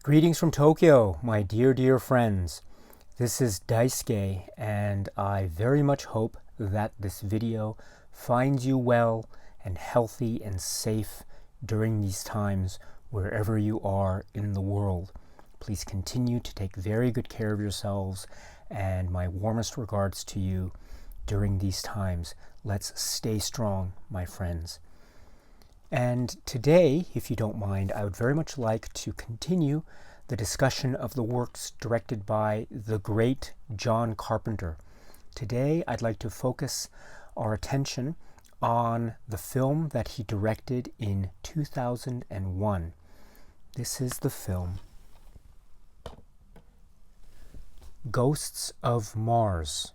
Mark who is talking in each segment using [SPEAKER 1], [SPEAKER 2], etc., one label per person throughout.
[SPEAKER 1] Greetings from Tokyo, my dear friends. This is Daisuke, and I very much hope that this video finds you well and healthy and safe during these times wherever you are in the world. Please continue to take very good care of yourselves, and my warmest regards to you during these times. Let's stay strong, my friends. And today, if you don't mind, I would very much like to continue the discussion of the works directed by the great John Carpenter. Today, I'd like to focus our attention on the film that he directed in 2001. This is the film Ghosts of Mars.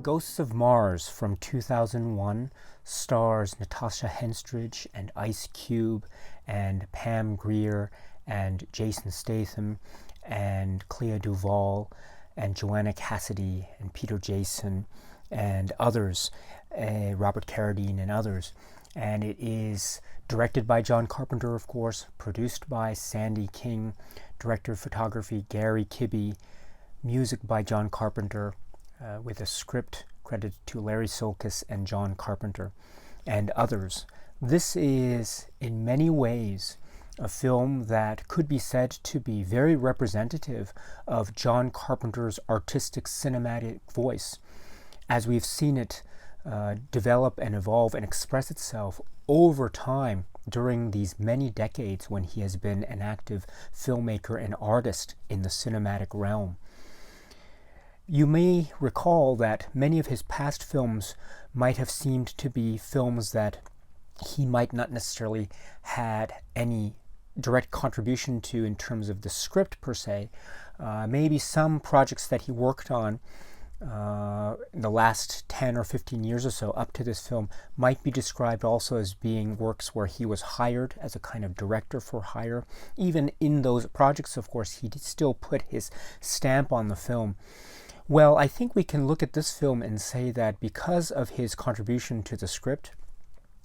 [SPEAKER 1] Ghosts of Mars from 2001 stars Natasha Henstridge and Ice Cube and Pam Grier and Jason Statham and Clea Duvall and Joanna Cassidy and Peter Jason and others, Robert Carradine and others. And it is directed by John Carpenter, of course, produced by Sandy King, director of photography Gary Kibbe, music by John Carpenter, with a script credited to Larry Sulkis and John Carpenter and others. This is, in many ways, a film that could be said to be very representative of John Carpenter's artistic cinematic voice, as we've seen it develop and evolve and express itself over time during these many decades when he has been an active filmmaker and artist in the cinematic realm. You may recall that many of his past films might have seemed to be films that he might not necessarily had any direct contribution to in terms of the script per se. Maybe some projects that he worked on in the last 10 or 15 years or so up to this film might be described also as being works where he was hired as a kind of director for hire. Even in those projects, of course, he still put his stamp on the film. Well, I think we can look at this film and say that because of his contribution to the script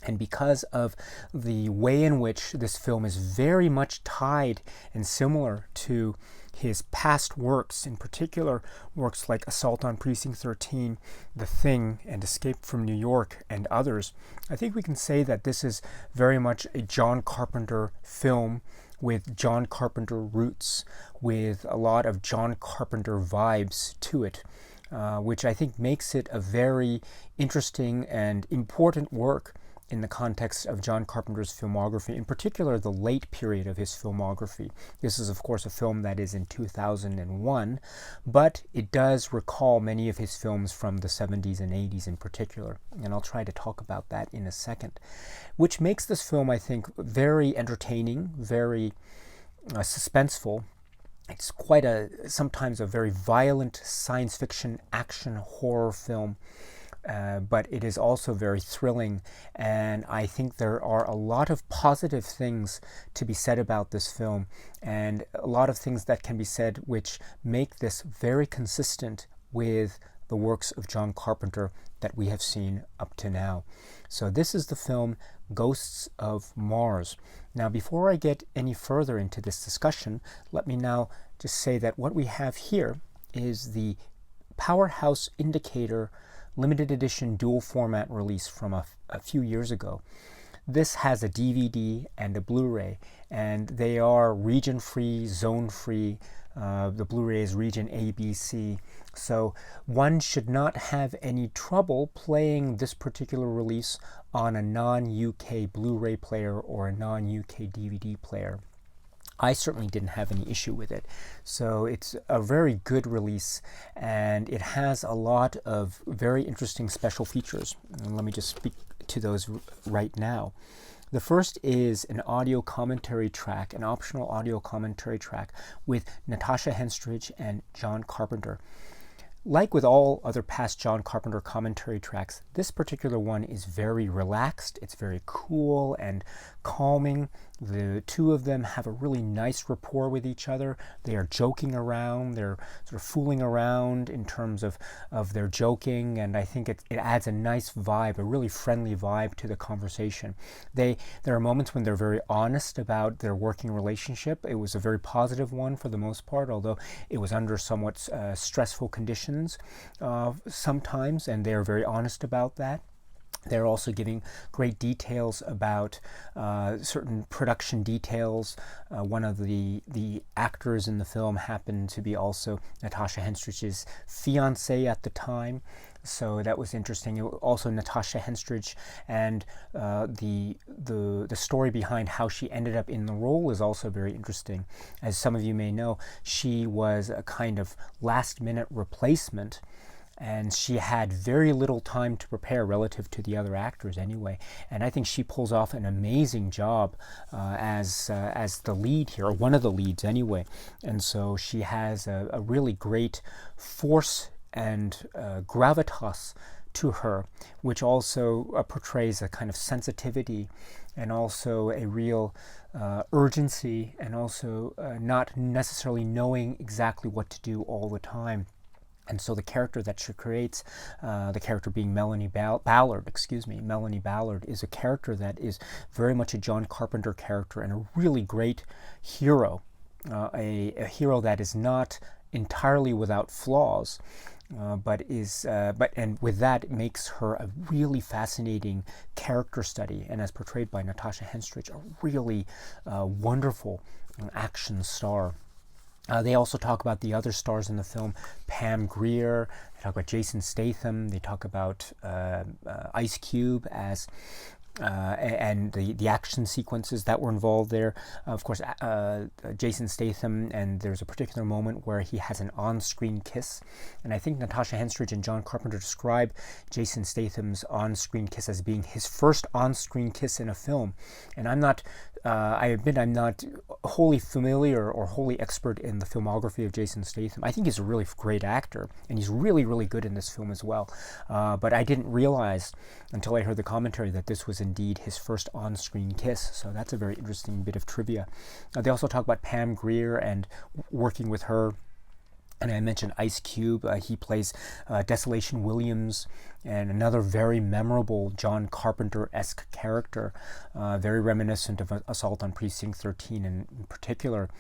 [SPEAKER 1] and because of the way in which this film is very much tied and similar to his past works, in particular works like Assault on Precinct 13, The Thing, and Escape from New York, and others, I think we can say that this is very much a John Carpenter film with John Carpenter roots, with a lot of John Carpenter vibes to it, which I think makes it a very interesting and important work in the context of John Carpenter's filmography, in particular the late period of his filmography. This is, of course, a film that is in 2001, but it does recall many of his films from the 70s and 80s in particular, and I'll try to talk about that in a second, which makes this film, I think, very entertaining, very suspenseful. It's quite sometimes a very violent science fiction action horror film, but it is also very thrilling, and I think there are a lot of positive things to be said about this film, and a lot of things that can be said which make this very consistent with the works of John Carpenter that we have seen up to now. So this is the film Ghosts of Mars. Now, before I get any further into this discussion, let me now just say that what we have here is the Powerhouse Indicator limited edition dual format release from a few years ago. This has a DVD and a Blu-ray, and they are region-free, zone-free. The Blu-ray is region A, B, C. So one should not have any trouble playing this particular release on a non-UK Blu-ray player or a non-UK DVD player. I certainly didn't have any issue with it. So it's a very good release, and it has a lot of very interesting special features. And let me just speak to those right now. The first is an audio commentary track, an optional audio commentary track with Natasha Henstridge and John Carpenter. Like with all other past John Carpenter commentary tracks, this particular one is very relaxed. It's very cool and calming. The two of them have a really nice rapport with each other. They are joking around. They're sort of fooling around in terms of their joking, and I think it adds a nice vibe, a really friendly vibe to the conversation. There are moments when they're very honest about their working relationship. It was a very positive one for the most part, although it was under somewhat stressful conditions sometimes, and they're very honest about that. They're also giving great details about certain production details. One of the actors in the film happened to be also Natasha Henstridge's fiancé at the time, so that was interesting. Also, Natasha Henstridge and the story behind how she ended up in the role is also very interesting. As some of you may know, she was a kind of last-minute replacement, and she had very little time to prepare relative to the other actors anyway. And I think she pulls off an amazing job as the lead here, or one of the leads anyway. And so she has a really great force and gravitas to her, which also portrays a kind of sensitivity and also a real urgency, and also not necessarily knowing exactly what to do all the time. And so the character that she creates, the character being Melanie Ballard, is a character that is very much a John Carpenter character, and a really great hero, a hero that is not entirely without flaws, but with that it makes her a really fascinating character study, and as portrayed by Natasha Henstridge, a really wonderful action star. They also talk about the other stars in the film, Pam Grier. They talk about Jason Statham. They talk about Ice Cube and the action sequences that were involved there. Of course, Jason Statham, and there's a particular moment where he has an on-screen kiss. And I think Natasha Henstridge and John Carpenter describe Jason Statham's on-screen kiss as being his first on-screen kiss in a film. And I admit I'm not wholly familiar or wholly expert in the filmography of Jason Statham. I think he's a really great actor, and he's really, really good in this film as well. But I didn't realize until I heard the commentary that this was indeed his first on-screen kiss. So that's a very interesting bit of trivia. They also talk about Pam Grier and working with her. And I mentioned Ice Cube. He plays Desolation Williams, and another very memorable John Carpenter-esque character, very reminiscent of Assault on Precinct 13, and in particular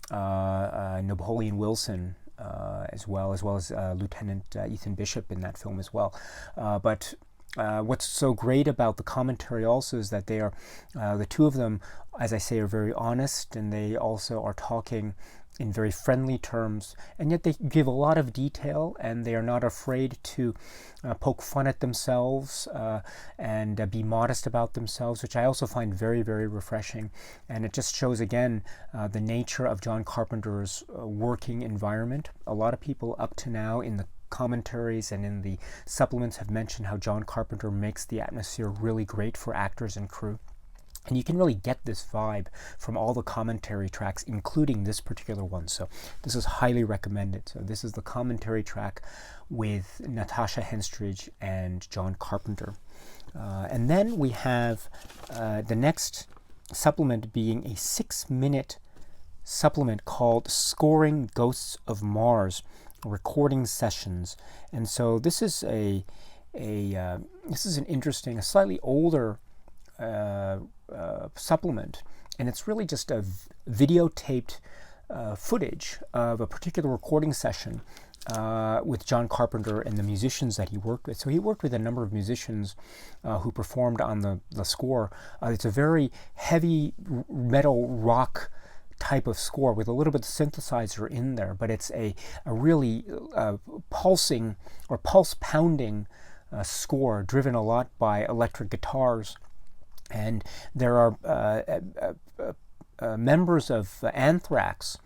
[SPEAKER 1] Napoleon Wilson, as well as Lieutenant Ethan Bishop in that film as well. But what's so great about the commentary also is that they are, the two of them, as I say, are very honest, and they also are talking in very friendly terms, and yet they give a lot of detail, and they are not afraid to poke fun at themselves and be modest about themselves, which I also find very, very refreshing. And it just shows again the nature of John Carpenter's working environment. A lot of people up to now in the commentaries and in the supplements have mentioned how John Carpenter makes the atmosphere really great for actors and crew. And you can really get this vibe from all the commentary tracks, including this particular one. So this is highly recommended. So this is the commentary track with Natasha Henstridge and John Carpenter. And then we have the next supplement being a 6-minute supplement called Scoring Ghosts of Mars, Recording Sessions. And so this is an interesting, a slightly older supplement, and it's really just a videotaped footage of a particular recording session with John Carpenter and the musicians that he worked with. So he worked with a number of musicians who performed on the score. It's a very heavy metal rock type of score with a little bit of synthesizer in there, but it's a really pulsing or pulse pounding score driven a lot by electric guitars. And there are members of Anthrax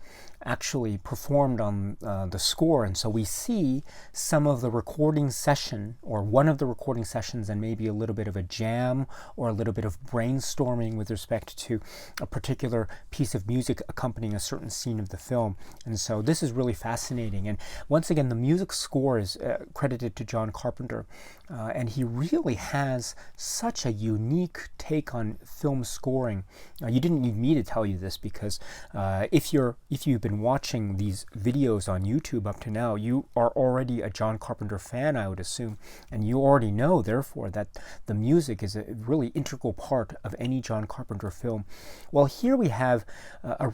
[SPEAKER 1] actually performed on the score. And so we see some of the recording session, or one of the recording sessions, and maybe a little bit of a jam or a little bit of brainstorming with respect to a particular piece of music accompanying a certain scene of the film. And so this is really fascinating. And once again, the music score is credited to John Carpenter. And he really has such a unique take on film scoring. You didn't need me to tell you this, because if you've been watching these videos on YouTube up to now, you are already a John Carpenter fan, I would assume, and you already know, therefore, that the music is a really integral part of any John Carpenter film. Well, here we have a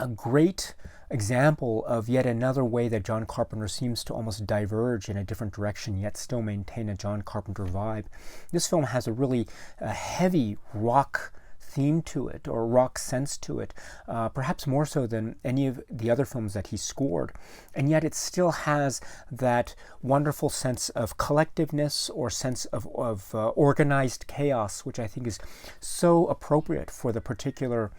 [SPEAKER 1] great example of yet another way that John Carpenter seems to almost diverge in a different direction, yet still maintain a John Carpenter vibe. This film has a really heavy rock theme to it, or rock sense to it, perhaps more so than any of the other films that he scored. And yet it still has that wonderful sense of collectiveness, or sense of organized chaos, which I think is so appropriate for the particular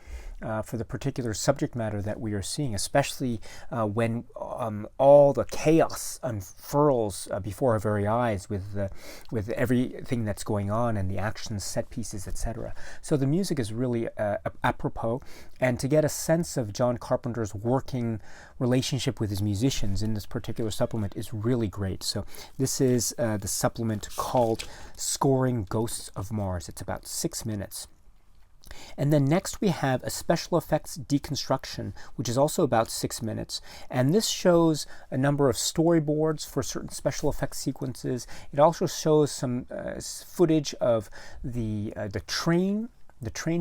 [SPEAKER 1] subject matter that we are seeing, especially when all the chaos unfurls before our very eyes with everything that's going on, and the action set pieces, etc. So the music is really apropos, and to get a sense of John Carpenter's working relationship with his musicians in this particular supplement is really great. So this is the supplement called Scoring Ghosts of Mars. It's about 6 minutes. And then next we have a special effects deconstruction, which is also about 6 minutes. And this shows a number of storyboards for certain special effects sequences. It also shows some footage of the train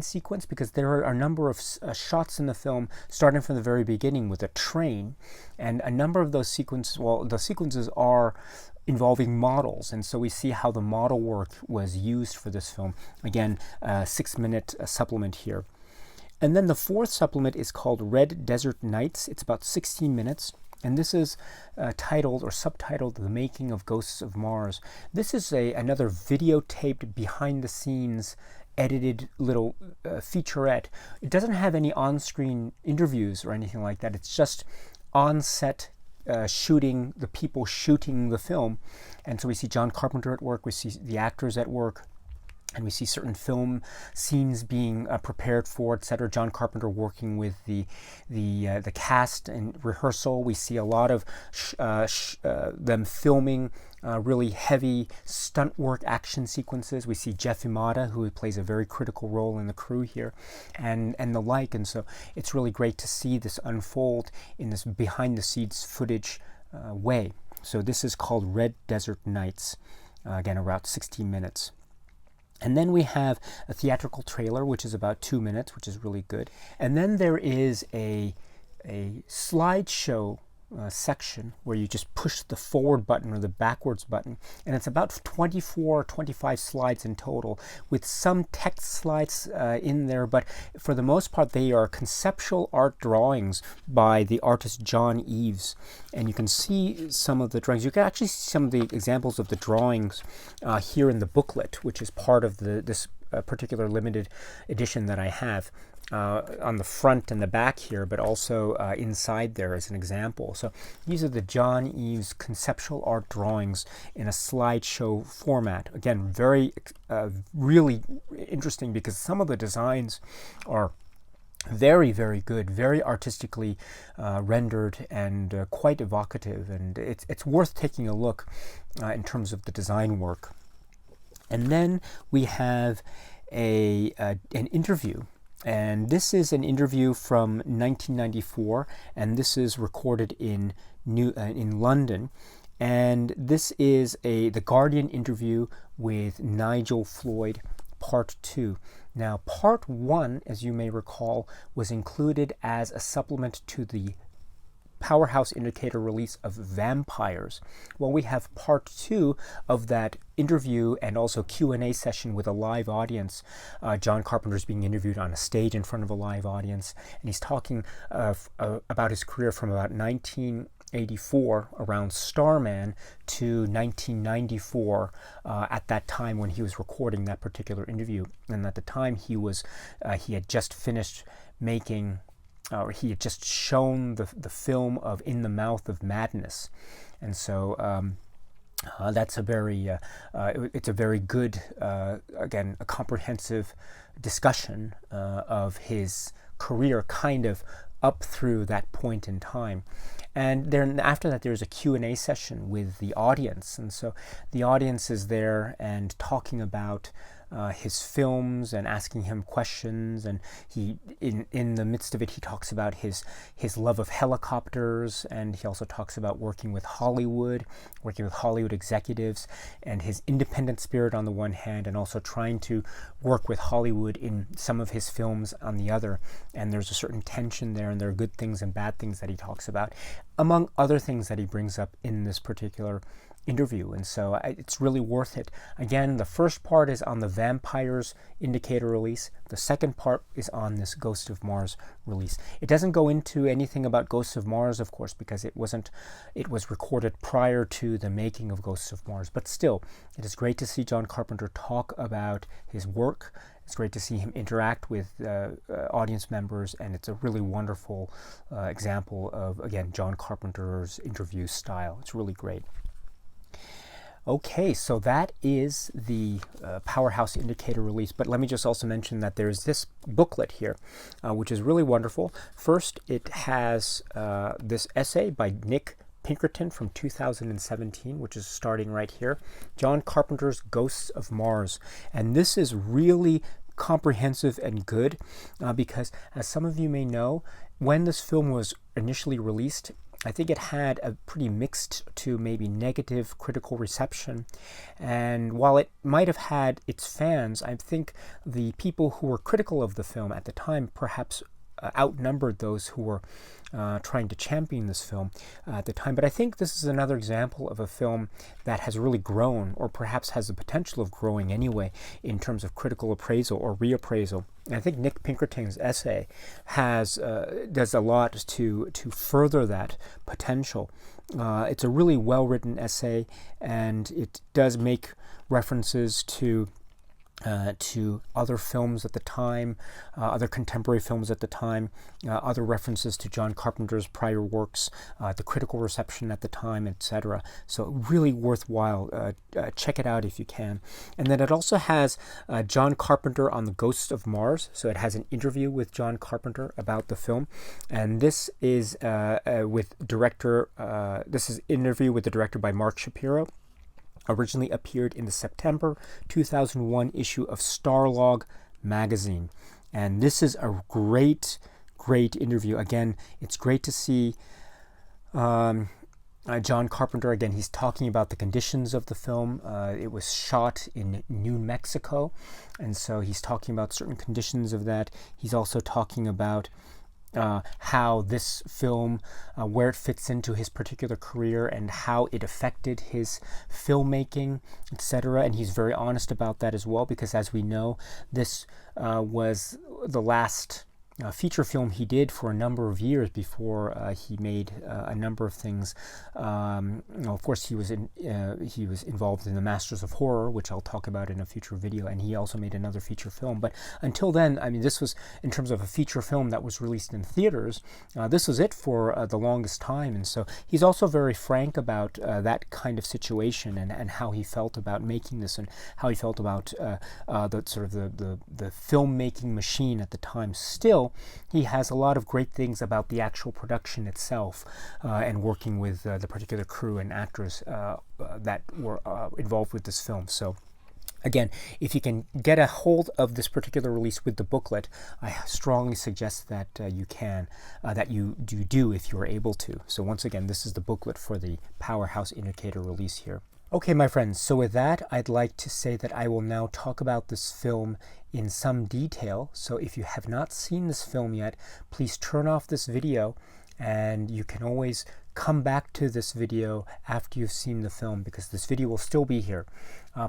[SPEAKER 1] sequence, because there are a number of shots in the film starting from the very beginning with a train. And a number of those sequences, well, the sequences are involving models, and so we see how the model work was used for this film. Again, 6 minute supplement here. And then the fourth supplement is called Red Desert Nights. It's about 16 minutes, and this is titled or subtitled The Making of Ghosts of Mars. This is another videotaped behind the scenes edited little featurette. It doesn't have any on-screen interviews or anything like that. It's just on-set shooting, the people shooting the film. And so we see John Carpenter at work, we see the actors at work, and we see certain film scenes being prepared for, etc. John Carpenter working with the cast and rehearsal. We see a lot of them filming really heavy stunt work action sequences. We see Jeff Imada, who plays a very critical role in the crew here, and the like. And so it's really great to see this unfold in this behind the scenes footage way. So this is called Red Desert Nights, again about 16 minutes. And then we have a theatrical trailer, which is about 2 minutes, which is really good. And then there is a slideshow section where you just push the forward button or the backwards button, and it's about 24 25 slides in total, with some text slides in there, but for the most part they are conceptual art drawings by the artist John Eves. And you can see some of the drawings. You can actually see some of the examples of the drawings here in the booklet, which is part of this particular limited edition that I have. On the front and the back here, but also inside there as an example. So these are the John Eves conceptual art drawings in a slideshow format. Again, very, really interesting, because some of the designs are very, very good, very artistically rendered, and quite evocative. And it's worth taking a look in terms of the design work. And then we have an interview. And this is an interview from 1994, and this is recorded in London. And this is the Guardian interview with Nigel Floyd, Part 2. Now, Part 1, as you may recall, was included as a supplement to the Powerhouse Indicator release of Vampires. Well, we have Part 2 of that interview and also Q&A session with a live audience. John Carpenter is being interviewed on a stage in front of a live audience, and he's talking about his career from about 1984, around Starman, to 1994, at that time when he was recording that particular interview. And at the time he had just finished making he had just shown the film of In the Mouth of Madness, and so that's a very it's a very good, again, a comprehensive discussion of his career, kind of up through that point in time. And then after that, there's a Q&A session with the audience, and so the audience is there and talking about his films and asking him questions, and he in the midst of it, he talks about his love of helicopters, and he also talks about working with Hollywood executives, and his independent spirit on the one hand, and also trying to work with Hollywood in some of his films on the other. And there's a certain tension there, and there are good things and bad things that he talks about, among other things that he brings up in this particular interview. And so it's really worth it. Again, the first part is on the Vampires Indicator release. The second part is on this Ghost of Mars release. It doesn't go into anything about Ghosts of Mars, of course, because it was recorded prior to the making of Ghosts of Mars. But still, it is great to see John Carpenter talk about his work. It's great to see him interact with audience members, and it's a really wonderful example of, again, John Carpenter's interview style. It's really great. Okay, so that is the Powerhouse Indicator release, but let me just also mention that there's this booklet here, which is really wonderful. First, it has this essay by Nick Pinkerton from 2017, which is starting right here, John Carpenter's Ghosts of Mars. And this is really comprehensive and good because, as some of you may know, when this film was initially released, I think it had a pretty mixed to maybe negative critical reception. And while it might have had its fans, I think the people who were critical of the film at the time perhaps outnumbered those who were trying to champion this film at the time. But I think this is another example of a film that has really grown, or perhaps has the potential of growing anyway, in terms of critical appraisal or reappraisal. And I think Nick Pinkerton's essay does a lot to further that potential. It's a really well-written essay, and it does make references to other films at the time, other contemporary films at the time, other references to John Carpenter's prior works, the critical reception at the time, etc. So really worthwhile. Check it out if you can. And then it also has John Carpenter on the Ghosts of Mars. So it has an interview with John Carpenter about the film. And this is with director, this is interview with the director by Mark Shapiro. Originally appeared in the September 2001 issue of Starlog magazine. And this is a great interview. Again, it's great to see John Carpenter. Again, he's talking about the conditions of the film. It was shot in New Mexico, and so he's talking about certain conditions of that. He's also talking about how this film, where it fits into his particular career and how it affected his filmmaking, etc. And he's very honest about that as well, because as we know, this was the last feature film he did for a number of years before he made a number of things. Of course, he was involved in the Masters of Horror, which I'll talk about in a future video, and he also made another feature film. But until then, I mean, this was, in terms of a feature film that was released in theaters, this was it for the longest time. And so he's also very frank about that kind of situation and how he felt about making this, and how he felt about the sort of the filmmaking machine at the time. Still, he has a lot of great things about the actual production itself, and working with the particular crew and actors that were involved with this film. So again, if you can get a hold of this particular release with the booklet, I strongly suggest that you do if you are able to. So once again, this is the booklet for the Powerhouse Indicator release here. Okay, my friends, so with that, I'd like to say that I will now talk about this film in some detail. So if you have not seen this film yet, please turn off this video, and you can always come back to this video after you've seen the film, because this video will still be here.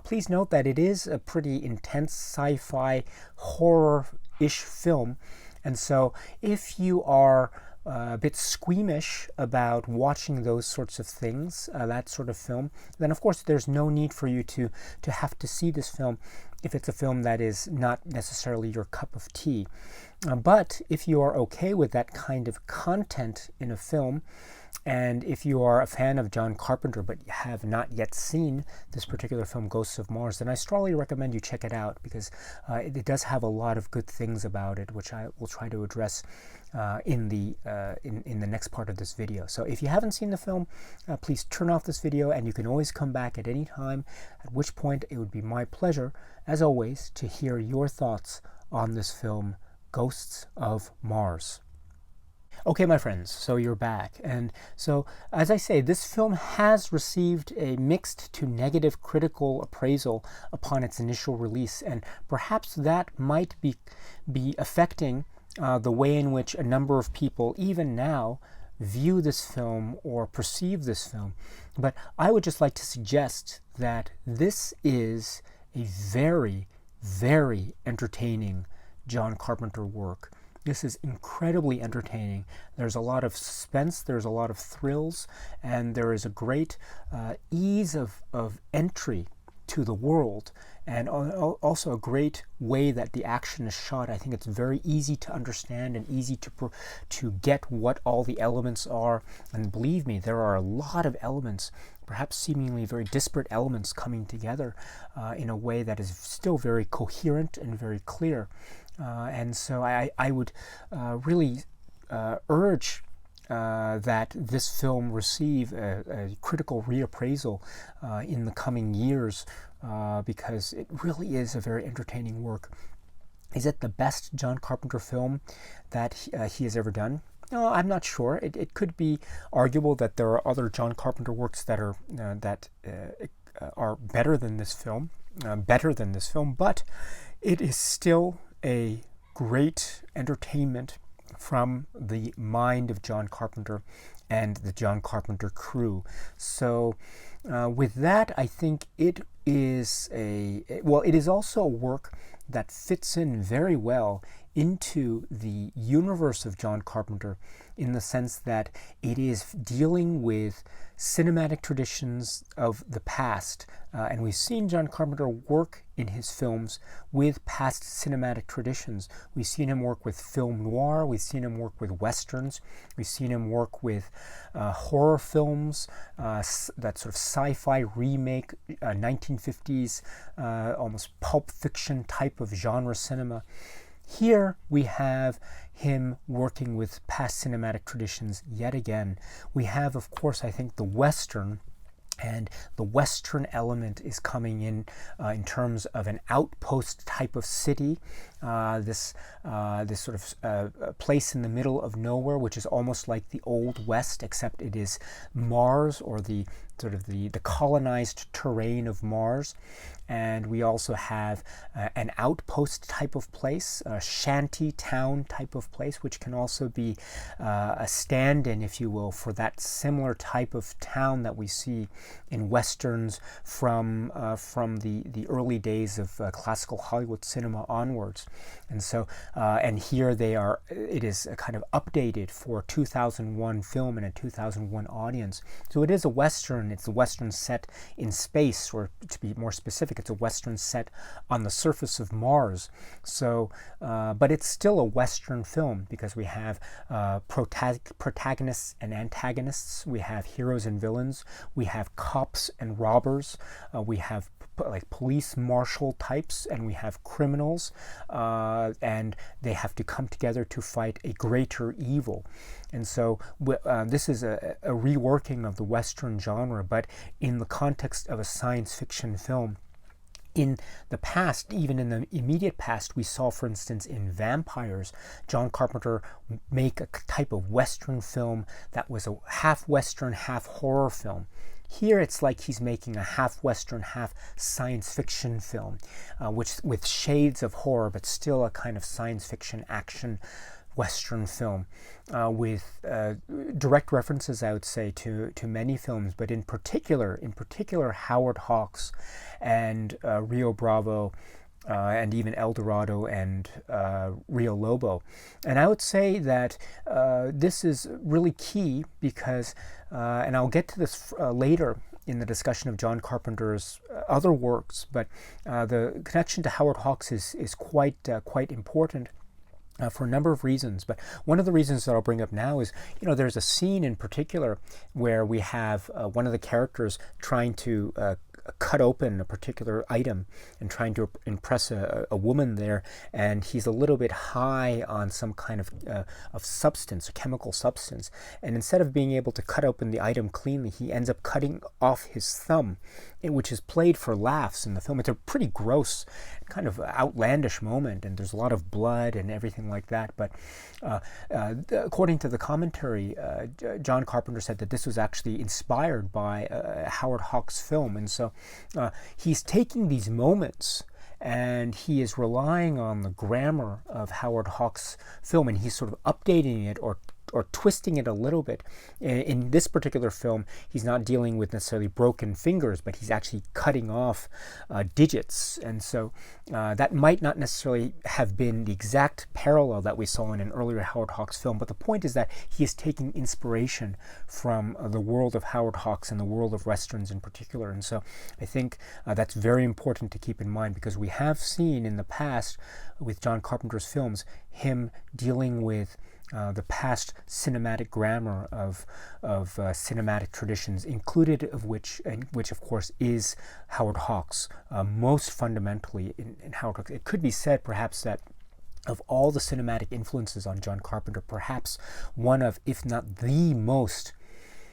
[SPEAKER 1] Please note that it is a pretty intense sci-fi horror-ish film, and so if you are a bit squeamish about watching those sorts of things, that sort of film, then of course there's no need for you to have to see this film. if it's a film that is not necessarily your cup of tea. But if you are okay with that kind of content in a film, and if you are a fan of John Carpenter but have not yet seen this particular film, Ghosts of Mars, then I strongly recommend you check it out, because it does have a lot of good things about it, which I will try to address in the next part of this video. So if you haven't seen the film, please turn off this video, and you can always come back at any time, at which point it would be my pleasure, as always, to hear your thoughts on this film, Ghosts of Mars. Okay, my friends, so you're back. And so, as I say, this film has received a mixed to negative critical appraisal upon its initial release, and perhaps that might be affecting the way in which a number of people, even now, view this film or perceive this film. But I would just like to suggest that this is a very, very entertaining John Carpenter work. This is incredibly entertaining. There's a lot of suspense, there's a lot of thrills, and there is a great ease of entry to the world, and also a great way that the action is shot. I think it's very easy to understand and easy to get what all the elements are. And believe me, there are a lot of elements, perhaps seemingly very disparate elements, coming together in a way that is still very coherent and very clear. And so I would really urge that this film receive a critical reappraisal in the coming years, because it really is a very entertaining work. Is it the best John Carpenter film that he has ever done? No, I'm not sure. It could be arguable that there are other John Carpenter works that are better than this film, but it is still a great entertainment from the mind of John Carpenter and the John Carpenter crew. So with that, I think it is it is also a work that fits in very well into the universe of John Carpenter, in the sense that it is dealing with cinematic traditions of the past. And we've seen John Carpenter work in his films with past cinematic traditions. We've seen him work with film noir, we've seen him work with westerns, we've seen him work with horror films, that sort of sci-fi remake, 1950s, almost pulp fiction type of genre cinema. Here we have him working with past cinematic traditions yet again. We have, of course, I think the Western, and the Western element is coming in terms of an outpost type of city, this sort of place in the middle of nowhere, which is almost like the Old West, except it is Mars, or the sort of the colonized terrain of Mars. And we also have an outpost type of place, a shanty town type of place, which can also be a stand-in, if you will, for that similar type of town that we see in westerns from the early days of classical Hollywood cinema onwards. And so, and here it is kind of updated for 2001 film and a 2001 audience. So it is a Western. It's a Western set in space, or to be more specific, it's a Western set on the surface of Mars. So, but it's still a Western film, because we have protagonists and antagonists. We have heroes and villains. We have cops and robbers. We have like police marshal types, and we have criminals, and they have to come together to fight a greater evil. And so this is a reworking of the Western genre, but in the context of a science fiction film. In the past, even in the immediate past, we saw, for instance, in Vampires, John Carpenter make a type of Western film that was a half Western, half horror film. Here it's like he's making a half Western, half science fiction film, which with shades of horror, but still a kind of science fiction action Western film, with direct references, I would say, to many films, but in particular Howard Hawks and Rio Bravo, and even El Dorado and Rio Lobo. And I would say that this is really key because, and I'll get to this later in the discussion of John Carpenter's other works, but the connection to Howard Hawks is quite important. For a number of reasons, but one of the reasons that I'll bring up now is, there's a scene in particular where we have one of the characters trying to cut open a particular item and trying to impress a woman there, and he's a little bit high on some kind of substance, a chemical substance, and instead of being able to cut open the item cleanly, he ends up cutting off his thumb, which is played for laughs in the film. It's a pretty gross, kind of outlandish moment, and there's a lot of blood and everything like that, but according to the commentary, John Carpenter said that this was actually inspired by Howard Hawks' film, and so he's taking these moments and he is relying on the grammar of Howard Hawks' film, and he's sort of updating it or twisting it a little bit. In this particular film, he's not dealing with necessarily broken fingers, but he's actually cutting off digits. And so that might not necessarily have been the exact parallel that we saw in an earlier Howard Hawks film, but the point is that he is taking inspiration from the world of Howard Hawks and the world of Westerns in particular. And so I think that's very important to keep in mind, because we have seen in the past with John Carpenter's films him dealing with the past cinematic grammar of cinematic traditions, included of which of course is Howard Hawks. Most fundamentally in Howard Hawks, it could be said perhaps that of all the cinematic influences on John Carpenter, perhaps one of, if not the most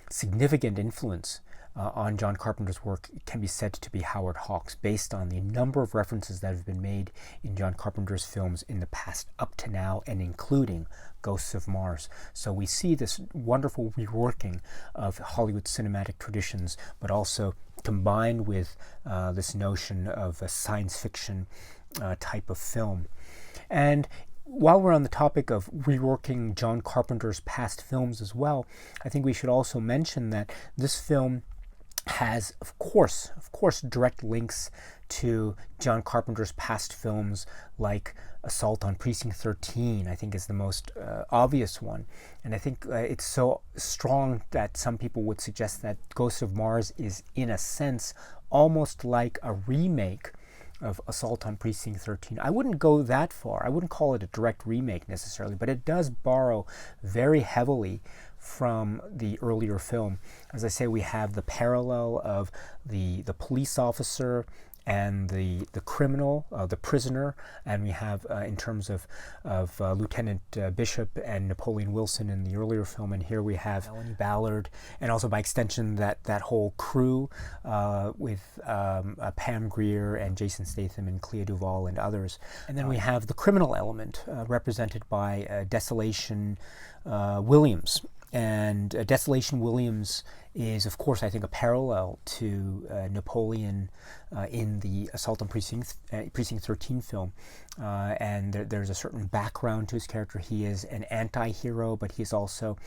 [SPEAKER 1] significant influence on John Carpenter's work can be said to be Howard Hawks, based on the number of references that have been made in John Carpenter's films in the past up to now, and including Ghosts of Mars. So we see this wonderful reworking of Hollywood cinematic traditions, but also combined with this notion of a science fiction type of film. And while we're on the topic of reworking John Carpenter's past films as well, I think we should also mention that this film has, of course, direct links to John Carpenter's past films, like Assault on Precinct 13, I think is the most obvious one. And I think it's so strong that some people would suggest that Ghosts of Mars is, in a sense, almost like a remake of Assault on Precinct 13. I wouldn't go that far. I wouldn't call it a direct remake necessarily, but it does borrow very heavily from the earlier film. As I say, we have the parallel of the police officer and the criminal, the prisoner, and we have in terms of Lieutenant Bishop and Napoleon Wilson in the earlier film, and here we have Melanie Ballard, and also by extension that whole crew with Pam Grier and Jason Statham and Clea Duvall and others. And then we have the criminal element represented by Desolation Williams. And Desolation Williams is, of course, I think a parallel to Napoleon in the Assault on Precinct 13 film. And there's a certain background to his character. He is an anti-hero, but he is also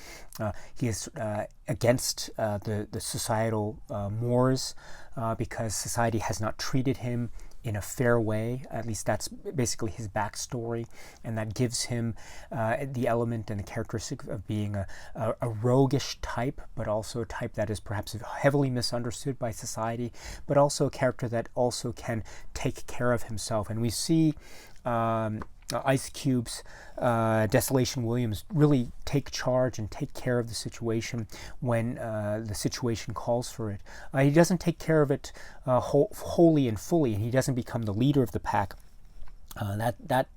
[SPEAKER 1] against the societal mores because society has not treated him in a fair way. At least that's basically his backstory, and that gives him the element and the characteristic of being a roguish type, but also a type that is perhaps heavily misunderstood by society, but also a character that also can take care of himself. And we see Ice Cube's Desolation Williams really take charge and take care of the situation when the situation calls for it. He doesn't take care of it wholly and fully, and he doesn't become the leader of the pack. That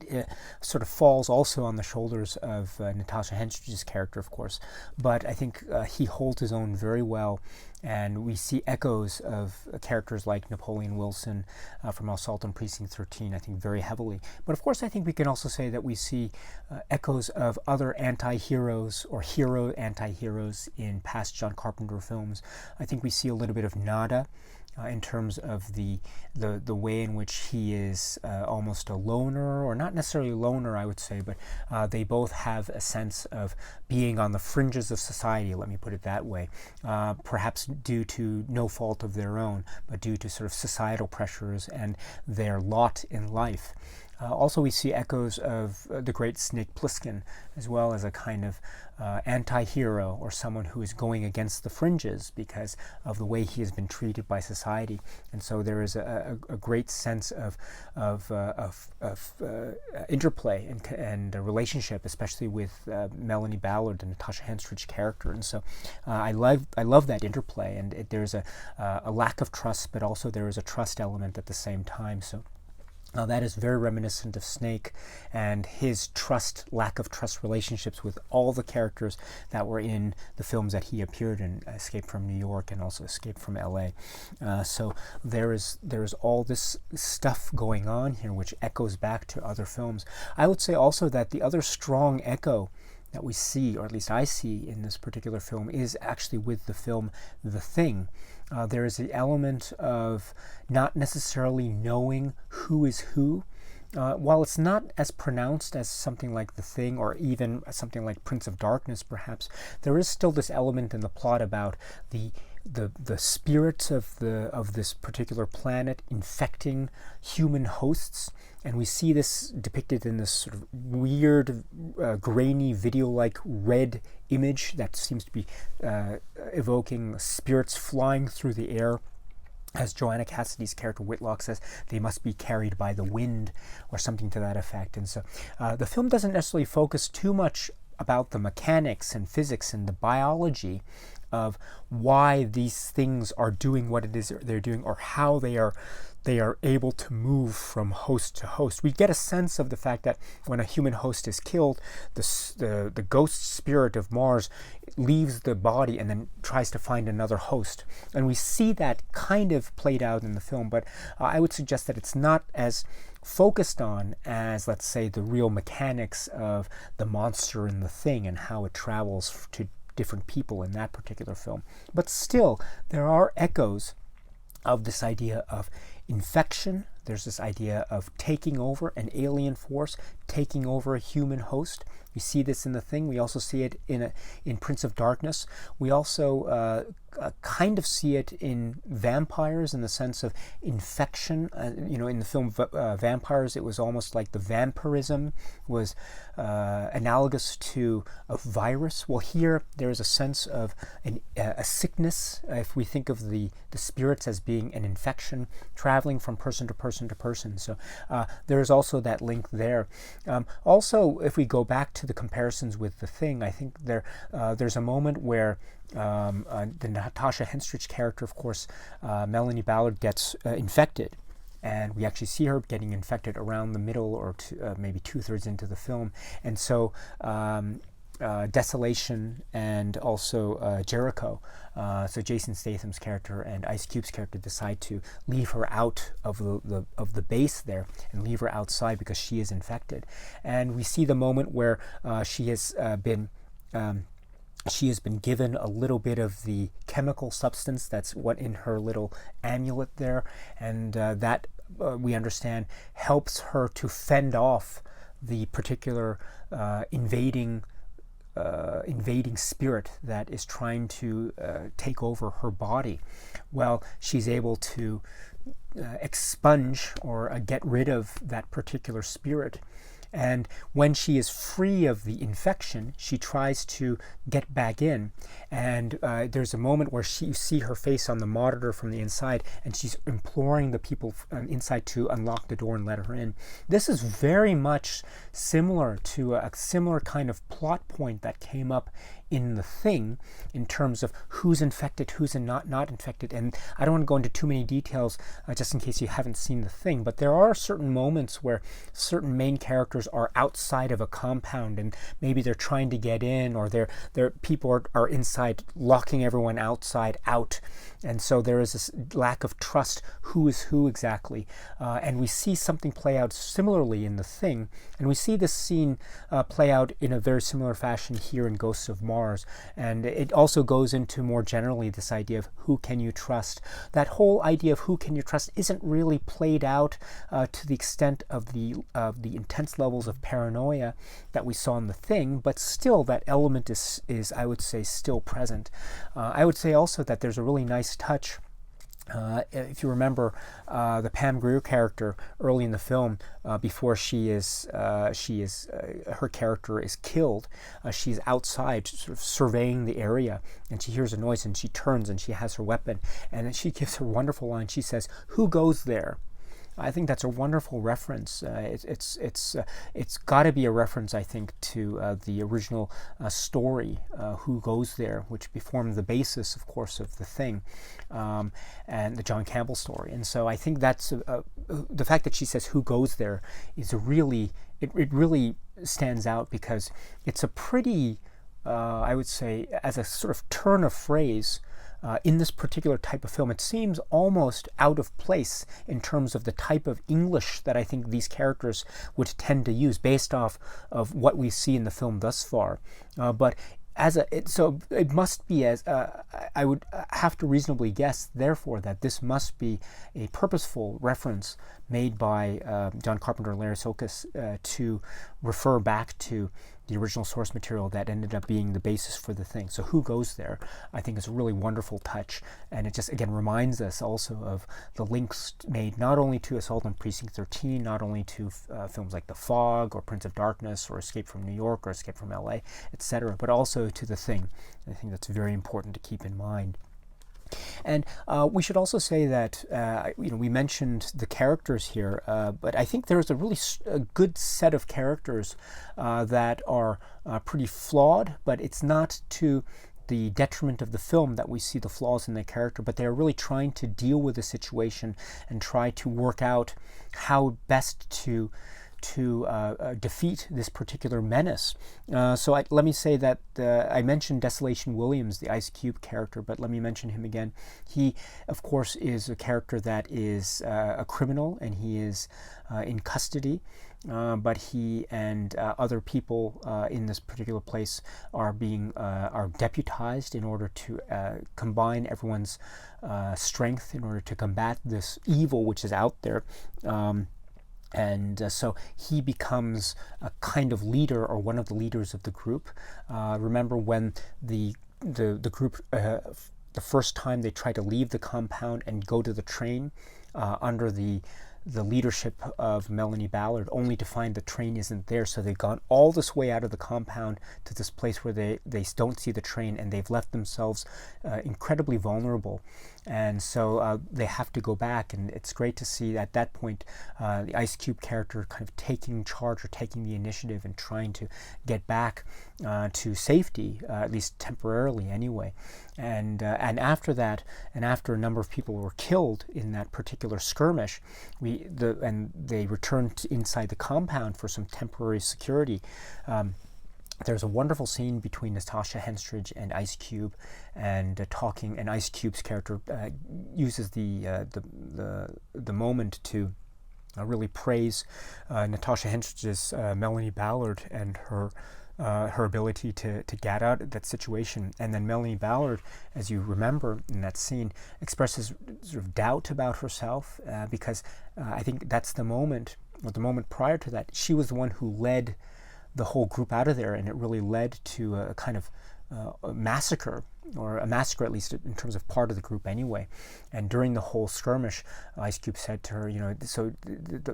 [SPEAKER 1] sort of falls also on the shoulders of Natasha Henstridge's character, of course, but I think he holds his own very well, and we see echoes of characters like Napoleon Wilson from Assault on Precinct 13, I think, very heavily. But of course, I think we can also say that we see echoes of other anti-heroes or hero anti-heroes in past John Carpenter films. I think we see a little bit of Nada in terms of the way in which he is almost a loner, or not necessarily a loner, I would say, but they both have a sense of being on the fringes of society, let me put it that way, perhaps due to no fault of their own, but due to sort of societal pressures and their lot in life. Also, we see echoes of the great Snake Plissken, as well as a kind of anti-hero, or someone who is going against the fringes because of the way he has been treated by society. And so there is a great sense of interplay and a relationship, especially with Melanie Ballard, the Natasha Henstridge character. And so I love that interplay, and there's a lack of trust, but also there is a trust element at the same time. So that is very reminiscent of Snake and his lack of trust relationships with all the characters that were in the films that he appeared in, Escape from New York and also Escape from LA. So there is all this stuff going on here which echoes back to other films. I would say also that the other strong echo that we see, or at least I see in this particular film, is actually with the film The Thing. There is the element of not necessarily knowing who is who. While it's not as pronounced as something like The Thing, or even something like Prince of Darkness perhaps, there is still this element in the plot about the spirits of this particular planet infecting human hosts. And we see this depicted in this sort of weird, grainy, video-like red image that seems to be evoking spirits flying through the air. As Joanna Cassidy's character Whitlock says, they must be carried by the wind, or something to that effect. And so the film doesn't necessarily focus too much about the mechanics and physics and the biology of why these things are doing what it is they're doing, or how they are able to move from host to host. We get a sense of the fact that when a human host is killed, the ghost spirit of Mars leaves the body and then tries to find another host. And we see that kind of played out in the film, but I would suggest that it's not as focused on as, let's say, the real mechanics of the monster and the thing and how it travels to different people in that particular film. But still, there are echoes of this idea of infection. There's this idea of taking over an alien force, taking over a human host. We see this in The Thing. We also see it in Prince of Darkness. We also kind of see it in vampires, in the sense of infection. In the film Vampires, it was almost like the vampirism was analogous to a virus. Well, here there is a sense of a sickness, if we think of the spirits as being an infection traveling from person to person to person. So there is also that link there. Also, if we go back to the comparisons with The Thing, I think there's a moment where the Natasha Henstridge character, of course, Melanie Ballard, gets infected. And we actually see her getting infected around the middle, or maybe 2/3 into the film. And so Desolation and also Jericho, so Jason Statham's character and Ice Cube's character, decide to leave her out of the base there and leave her outside because she is infected. And we see the moment where she has been given a little bit of the chemical substance that's what in her little amulet there, and that we understand helps her to fend off the particular invading spirit that is trying to take over her body. Well, she's able to expunge or get rid of that particular spirit. And when she is free of the infection, she tries to get back in. And there's a moment where you see her face on the monitor from the inside, and she's imploring the people inside to unlock the door and let her in. This is very much similar to a similar kind of plot point that came up in The Thing, in terms of who's infected, who's not infected. And I don't want to go into too many details just in case you haven't seen The Thing, but there are certain moments where certain main characters are outside of a compound, and maybe they're trying to get in, or their people are inside locking everyone outside out. And so there is this lack of trust, who is who exactly. And we see something play out similarly in The Thing, and we see this scene play out in a very similar fashion here in Ghosts of Mars. And it also goes into more generally this idea of who can you trust. That whole idea of who can you trust isn't really played out to the extent of the intense levels of paranoia that we saw in The Thing, but still that element is I would say still present. I would say also that there's a really nice touch If you remember, the Pam Grier character early in the film, before her character is killed, she's outside sort of surveying the area, and she hears a noise and she turns and she has her weapon, and then she gives her wonderful line. She says, "Who goes there?" I think that's a wonderful reference. It's got to be a reference, I think, to the original story, Who Goes There, which formed the basis, of course, of The Thing, and the John Campbell story. And so I think that's the fact that she says "Who goes there" is really it really stands out, because it's a pretty, I would say, as a sort of turn of phrase. In this particular type of film, it seems almost out of place in terms of the type of English that I think these characters would tend to use based off of what we see in the film thus far. But so it must be, as I would have to reasonably guess, therefore, that this must be a purposeful reference made by John Carpenter and Larry Sokas to refer back to the original source material that ended up being the basis for The Thing. So Who Goes There, I think, is a really wonderful touch, and it just, again, reminds us also of the links made not only to Assault on Precinct 13, not only to films like The Fog or Prince of Darkness or Escape from New York or Escape from LA, etc., but also to The Thing. I think that's very important to keep in mind. And we should also say that we mentioned the characters here, but I think there's a really good set of characters that are pretty flawed, but it's not to the detriment of the film that we see the flaws in their character, but they're really trying to deal with the situation and try to work out how best to defeat this particular menace. So let me say that I mentioned Desolation Williams, the Ice Cube character, but let me mention him again. He, of course, is a character that is a criminal, and he is in custody. But he and other people in this particular place are deputized in order to combine everyone's strength in order to combat this evil which is out there. And so he becomes a kind of leader, or one of the leaders of the group. Remember when the group, the first time they try to leave the compound and go to the train under the leadership of Melanie Ballard, only to find the train isn't there. So they've gone all this way out of the compound to this place where they don't see the train, and they've left themselves incredibly vulnerable. And so they have to go back, and it's great to see at that point the Ice Cube character kind of taking charge, or taking the initiative, and trying to get back to safety, at least temporarily anyway. And after that, and after a number of people were killed in that particular skirmish, they returned inside the compound for some temporary security. There's a wonderful scene between Natasha Henstridge and Ice Cube, and talking. And Ice Cube's character uses the moment to really praise Natasha Henstridge's Melanie Ballard and her ability to get out of that situation. And then Melanie Ballard, as you remember in that scene, expresses sort of doubt about herself, because I think that's the moment, or the moment prior to that, she was the one who led the whole group out of there, and it really led to a kind of a massacre, or a massacre at least in terms of part of the group anyway. And during the whole skirmish, Ice Cube said to her, so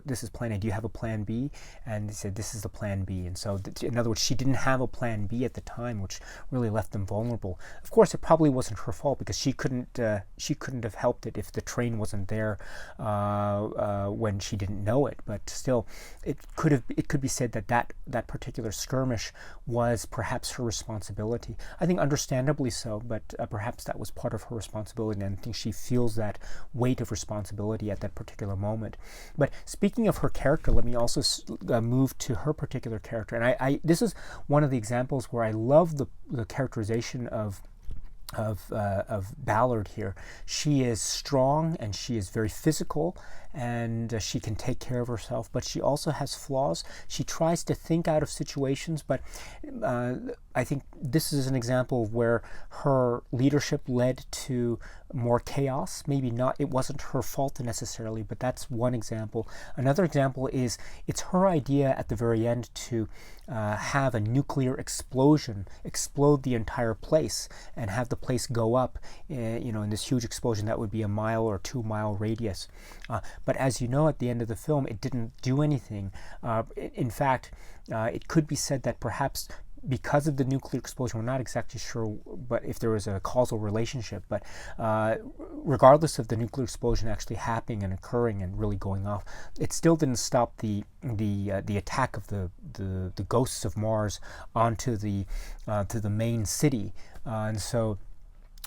[SPEAKER 1] this is plan A, do you have a plan B? And they said, this is the plan B. And so in other words, she didn't have a plan B at the time, which really left them vulnerable. Of course, it probably wasn't her fault, because she couldn't have helped it if the train wasn't there when she didn't know it. But still, it could be said that particular skirmish was perhaps her responsibility. I think understandably so, but perhaps that was part of her responsibility, and I think she feels that weight of responsibility at that particular moment. But speaking of her character, let me also move to her particular character. And this is one of the examples where I love the characterization of Ballard here. She is strong, and she is very physical, and she can take care of herself, but she also has flaws. She tries to think out of situations, but I think this is an example of where her leadership led to more chaos. Maybe not, it wasn't her fault necessarily, but that's one example. Another example is it's her idea at the very end to have a nuclear explosion, explode the entire place, and have the place go up, in this huge explosion that would be a 1 or 2 mile radius. But as you know, at the end of the film, it didn't do anything. In fact, it could be said that perhaps because of the nuclear explosion, we're not exactly sure, but if there was a causal relationship, but regardless of the nuclear explosion actually happening and occurring and really going off, it still didn't stop the attack of the ghosts of Mars onto the to the main city, and so,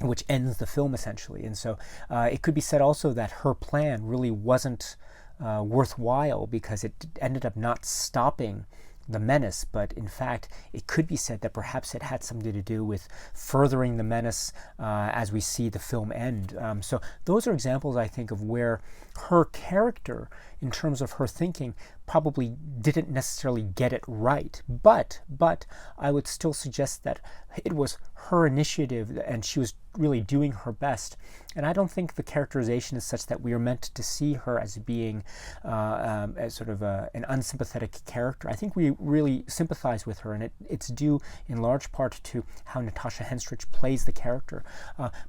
[SPEAKER 1] which ends the film essentially. And so it could be said also that her plan really wasn't worthwhile because it ended up not stopping the menace, but in fact it could be said that perhaps it had something to do with furthering the menace as we see the film end. So those are examples, I think, of where her character, in terms of her thinking, probably didn't necessarily get it right, but I would still suggest that it was her initiative and she was really doing her best. And I don't think the characterization is such that we are meant to see her as being as sort of an unsympathetic character. I think we really sympathize with her, and it's due in large part to how Natasha Henstridge plays the character.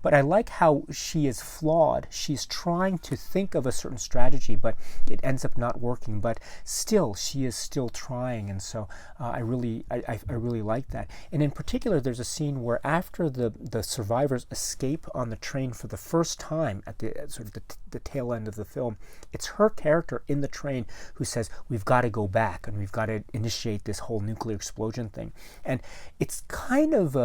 [SPEAKER 1] But I like how she is flawed. She's trying to think of a certain strategy, but it ends up not working. But still, she is still trying, and so I really like that. And in particular, there's a scene where after the survivors escape on the train for the first time at the tail end of the film, it's her character in the train who says, we've got to go back and we've got to initiate this whole nuclear explosion thing. And it's kind of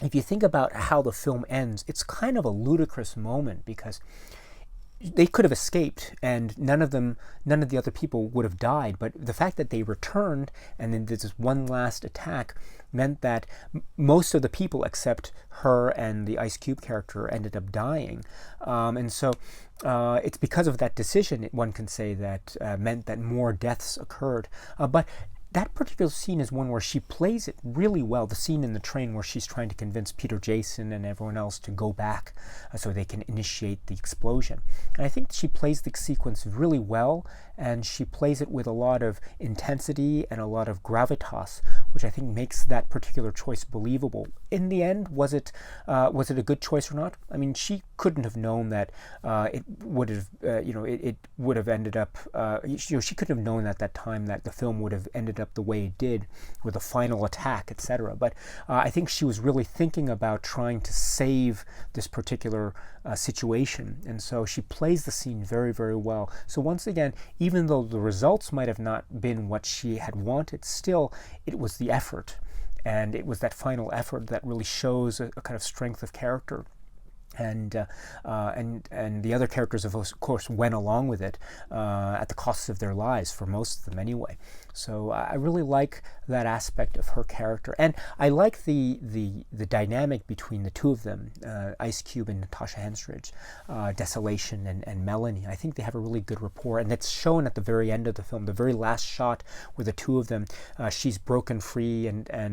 [SPEAKER 1] if you think about how the film ends, it's kind of a ludicrous moment because they could have escaped and none of the other people would have died, but the fact that they returned and then there's this one last attack meant that most of the people except her and the Ice Cube character ended up dying. And so it's because of that decision, one can say, that meant that more deaths occurred. But that particular scene is one where she plays it really well. The scene in the train where she's trying to convince Peter Jason and everyone else to go back so they can initiate the explosion. And I think she plays the sequence really well, and she plays it with a lot of intensity and a lot of gravitas, which I think makes that particular choice believable. In the end, was it a good choice or not? I mean, she couldn't have known that it would have, it would have ended up, she couldn't have known at that time that the film would have ended up the way it did with a final attack, etc. But I think she was really thinking about trying to save this particular situation, and so she plays the scene very, very well. So once again, even though the results might have not been what she had wanted, still it was the effort, and it was that final effort that really shows a kind of strength of character. And the other characters, of course, went along with it at the cost of their lives, for most of them anyway. So I really like that aspect of her character, and I like the dynamic between the two of them, Ice Cube and Natasha Henstridge, Desolation and Melanie. I think they have a really good rapport, and it's shown at the very end of the film, the very last shot where the two of them, she's broken free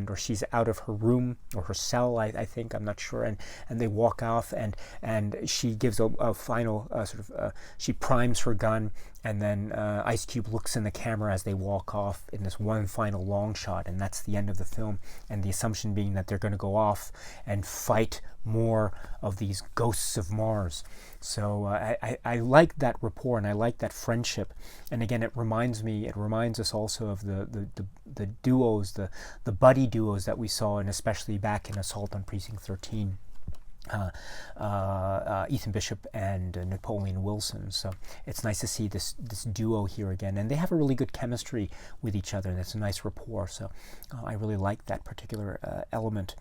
[SPEAKER 1] or she's out of her room or her cell, I think, I'm not sure, and they walk off, and she gives a final she primes her gun, and then Ice Cube looks in the camera as they walk off in this one final long shot, and that's the end of the film, and the assumption being that they're going to go off and fight more of these ghosts of Mars. So I like that rapport, and I like that friendship, and again, it reminds us also of the duos, the buddy duos that we saw, and especially back in Assault on Precinct 13. Ethan Bishop and Napoleon Wilson. So it's nice to see this duo here again, and they have a really good chemistry with each other, and it's a nice rapport. So I really like that particular element.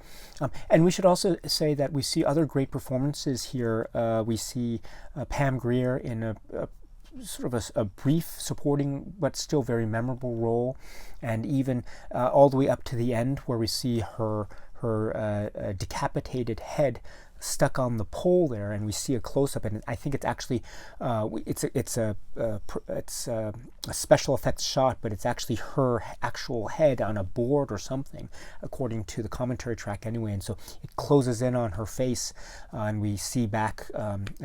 [SPEAKER 1] And we should also say that we see other great performances here. We see Pam Grier in a sort of a brief supporting but still very memorable role, and even all the way up to the end where we see her decapitated head stuck on the pole there, and we see a close-up, and I think it's actually it's a special effects shot, but it's actually her actual head on a board or something, according to the commentary track anyway. And so it closes in on her face, and we see back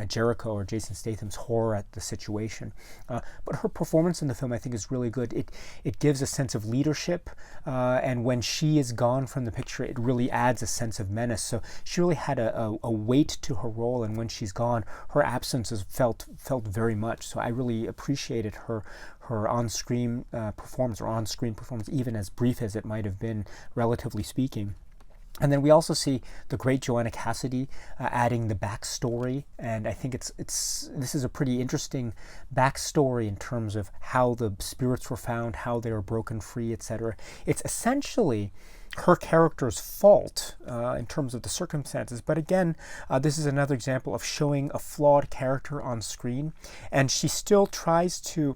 [SPEAKER 1] Jericho or Jason Statham's horror at the situation. But her performance in the film, I think, is really good. It gives a sense of leadership, and when she is gone from the picture, it really adds a sense of menace. So she really had a weight to her role, and when she's gone, her absence is felt very much. So I really appreciated her on-screen performance, even as brief as it might have been, relatively speaking. And then we also see the great Joanna Cassidy adding the backstory, and I think this is a pretty interesting backstory in terms of how the spirits were found, how they were broken free, etc. It's essentially her character's fault in terms of the circumstances, but again, this is another example of showing a flawed character on screen, and she still tries to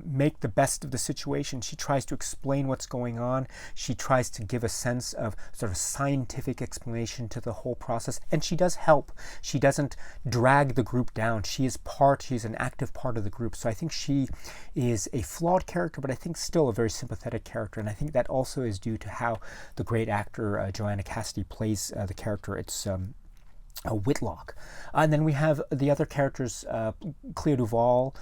[SPEAKER 1] make the best of the situation. She tries to explain what's going on. She tries to give a sense of sort of scientific explanation to the whole process, and she does help. She doesn't drag the group down. She's an active part of the group. So I think she is a flawed character, but I think still a very sympathetic character, and I think that also is due to how the great actor Joanna Cassidy plays the character. It's Whitlock. And then we have the other characters, Clea Duvall,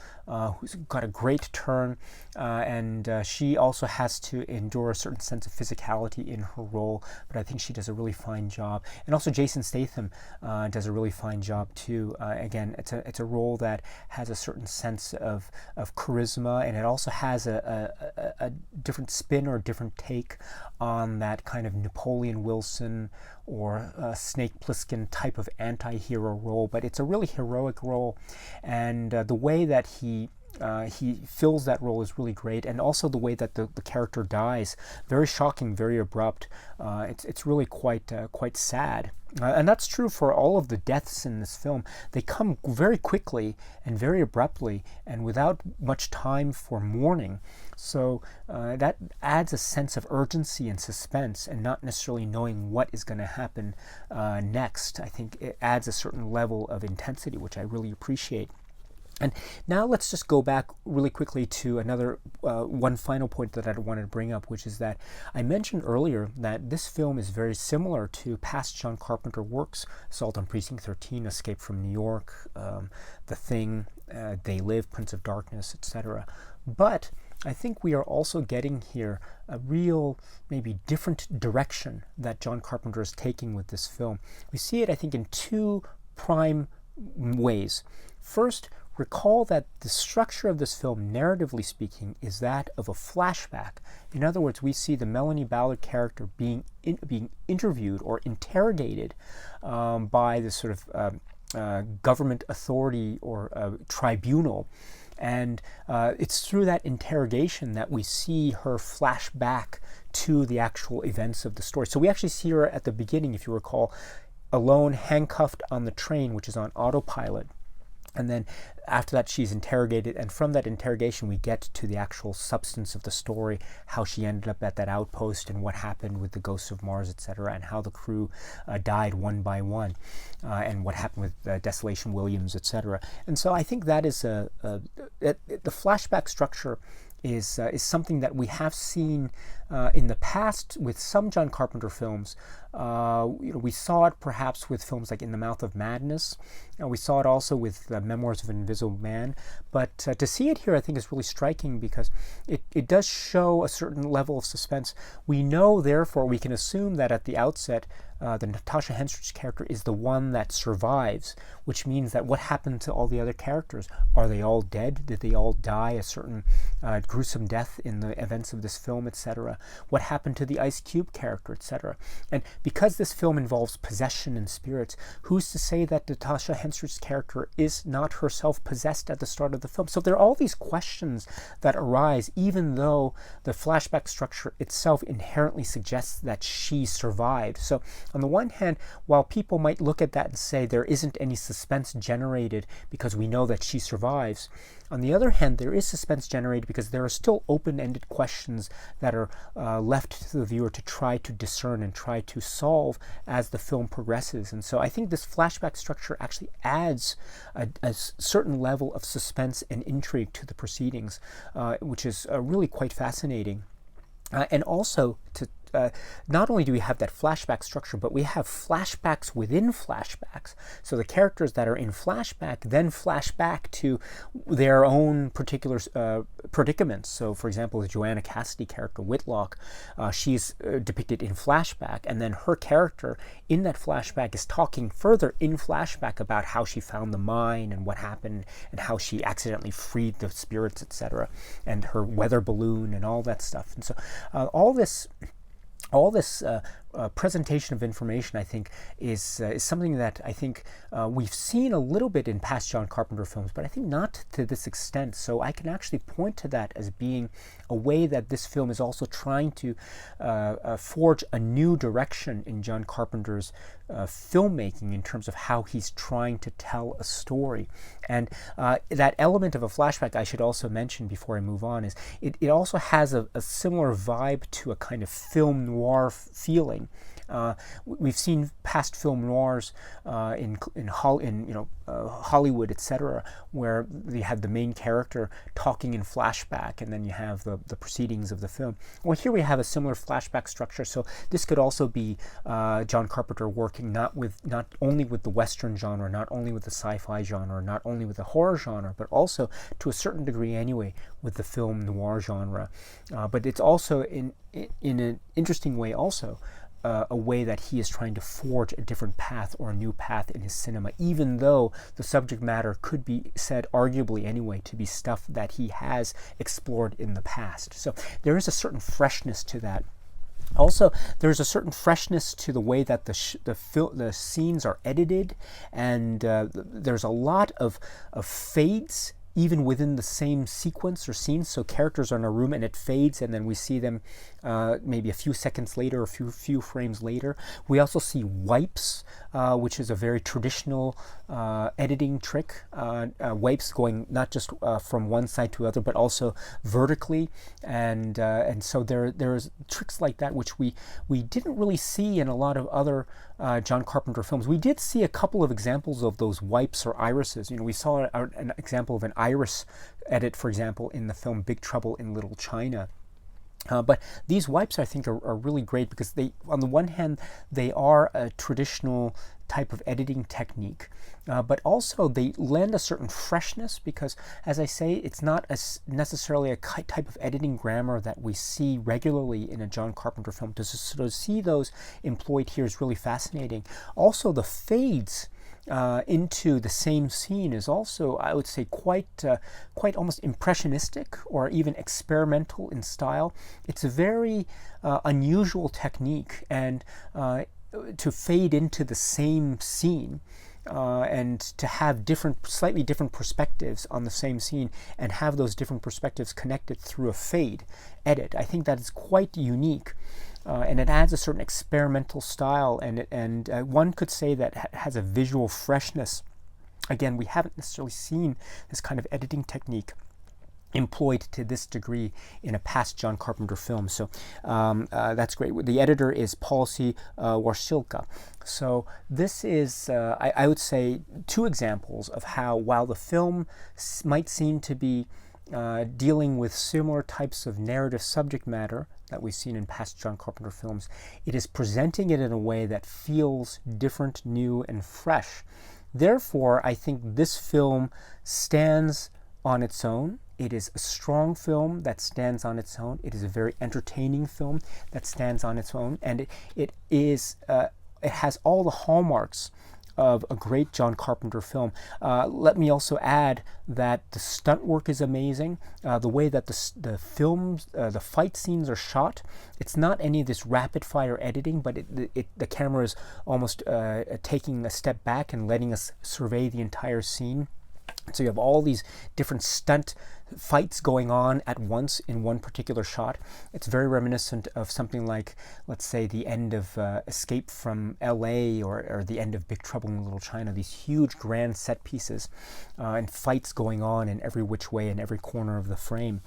[SPEAKER 1] who's got a great turn, and she also has to endure a certain sense of physicality in her role, but I think she does a really fine job. And also Jason Statham does a really fine job too. Again, it's a role that has a certain sense of charisma, and it also has a different spin or a different take on that kind of Napoleon Wilson or Snake Plissken type of anti-hero role, but it's a really heroic role, and the way that he fills that role is really great, and also the way that the character dies, very shocking, very abrupt. It's really quite sad. And that's true for all of the deaths in this film. They come very quickly and very abruptly and without much time for mourning. So that adds a sense of urgency and suspense, and not necessarily knowing what is going to happen next. I think it adds a certain level of intensity, which I really appreciate. And now let's just go back really quickly to another one final point that I wanted to bring up, which is that I mentioned earlier that this film is very similar to past John Carpenter works: Assault on Precinct 13, Escape from New York, The Thing, They Live, Prince of Darkness, etc. But I think we are also getting here a real, maybe different direction that John Carpenter is taking with this film. We see it, I think, in two prime ways. First, recall that the structure of this film, narratively speaking, is that of a flashback. In other words, we see the Melanie Ballard character being interviewed or interrogated by this sort of government authority or tribunal. And it's through that interrogation that we see her flash back to the actual events of the story. So we actually see her at the beginning, if you recall, alone, handcuffed on the train, which is on autopilot. And then after that, she's interrogated, and from that interrogation, we get to the actual substance of the story, how she ended up at that outpost, and what happened with the Ghosts of Mars, etc., and how the crew died one by one, and what happened with Desolation Williams, etc. And so I think that is the flashback structure is something that we have seen in the past with some John Carpenter films. We saw it perhaps with films like In the Mouth of Madness. We saw it also with Memoirs of an Invisible Man. But to see it here, I think, is really striking because it does show a certain level of suspense. We know, therefore, we can assume that at the outset, the Natasha Henstridge character is the one that survives, which means that what happened to all the other characters? Are they all dead? Did they all die a certain gruesome death in the events of this film, etc.? What happened to the Ice Cube character, etc.? And because this film involves possession and spirits, who's to say that Natasha Henstridge's character is not herself possessed at the start of the film? So there are all these questions that arise, even though the flashback structure itself inherently suggests that she survived. So on the one hand, while people might look at that and say there isn't any suspense generated because we know that she survives, on the other hand, there is suspense generated because there are still open-ended questions that are left to the viewer to try to discern and try to solve as the film progresses. And so I think this flashback structure actually adds a certain level of suspense and intrigue to the proceedings, which is really quite fascinating. And also, not only do we have that flashback structure, but we have flashbacks within flashbacks. So the characters that are in flashback then flash back to their own particular predicaments. So, for example, the Joanna Cassidy character, Whitlock, she's depicted in flashback, and then her character in that flashback is talking further in flashback about how she found the mine and what happened and how she accidentally freed the spirits, etc., and her weather balloon and all that stuff. And so all this presentation of information, I think, is something that I think we've seen a little bit in past John Carpenter films, but I think not to this extent. So I can actually point to that as being a way that this film is also trying to forge a new direction in John Carpenter's filmmaking in terms of how he's trying to tell a story. And that element of a flashback, I should also mention before I move on, is it also has a similar vibe to a kind of film noir feeling. We've seen past film noirs in Hollywood, etc., where you have the main character talking in flashback, and then you have the proceedings of the film. Well, here we have a similar flashback structure. So this could also be John Carpenter working not only with the Western genre, not only with the sci-fi genre, not only with the horror genre, but also to a certain degree anyway with the film noir genre. But it's also in an interesting way also a way that he is trying to forge a different path or a new path in his cinema, even though the subject matter could be said arguably anyway to be stuff that he has explored in the past. So there is a certain freshness to that. Also, there's a certain freshness to the way that the scenes are edited, and there's a lot of fades even within the same sequence or scene. So characters are in a room and it fades, and then we see them maybe a few seconds later, a few frames later. We also see wipes, which is a very traditional editing trick. Wipes going not just from one side to the other, but also vertically, and so there's tricks like that which we didn't really see in a lot of other John Carpenter films. We did see a couple of examples of those wipes or irises. We saw an example of an iris edit, for example, in the film Big Trouble in Little China. But these wipes, I think, are really great because they, on the one hand, they are a traditional type of editing technique, but also they lend a certain freshness because, as I say, it's not necessarily a type of editing grammar that we see regularly in a John Carpenter film. To sort of see those employed here is really fascinating. Also, the fades into the same scene is also, I would say, quite almost impressionistic or even experimental in style. It's a very unusual technique, and to fade into the same scene and to have slightly different perspectives on the same scene and have those different perspectives connected through a fade edit. I think that is quite unique. And it adds a certain experimental style, and one could say that it has a visual freshness. Again, we haven't necessarily seen this kind of editing technique employed to this degree in a past John Carpenter film. So that's great. The editor is Paul C. Warshilka. So this is, I would say, two examples of how, while the film might seem to be dealing with similar types of narrative subject matter that we've seen in past John Carpenter films, it is presenting it in a way that feels different, new, and fresh. Therefore, I think this film stands on its own. It is a strong film that stands on its own. It is a very entertaining film that stands on its own, and it has all the hallmarks of a great John Carpenter film. Let me also add that the stunt work is amazing. The way that the fight scenes are shot, it's not any of this rapid fire editing, but the camera is almost taking a step back and letting us survey the entire scene. So you have all these different stunt fights going on at once in one particular shot. It's very reminiscent of something like, let's say, the end of Escape from LA, or the end of Big Trouble in Little China, these huge grand set pieces and fights going on in every which way in every corner of the frame.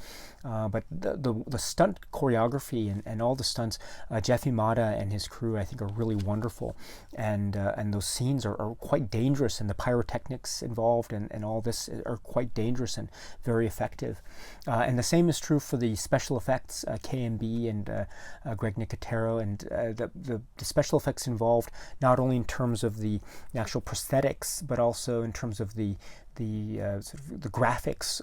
[SPEAKER 1] But the stunt choreography and all the stunts, Jeff Imada and his crew, I think, are really wonderful, and those scenes are quite dangerous, and the pyrotechnics involved and all this are quite dangerous and very effective. And the same is true for the special effects, KMB and Greg Nicotero, and the special effects involved, not only in terms of the actual prosthetics, but also in terms of the graphics,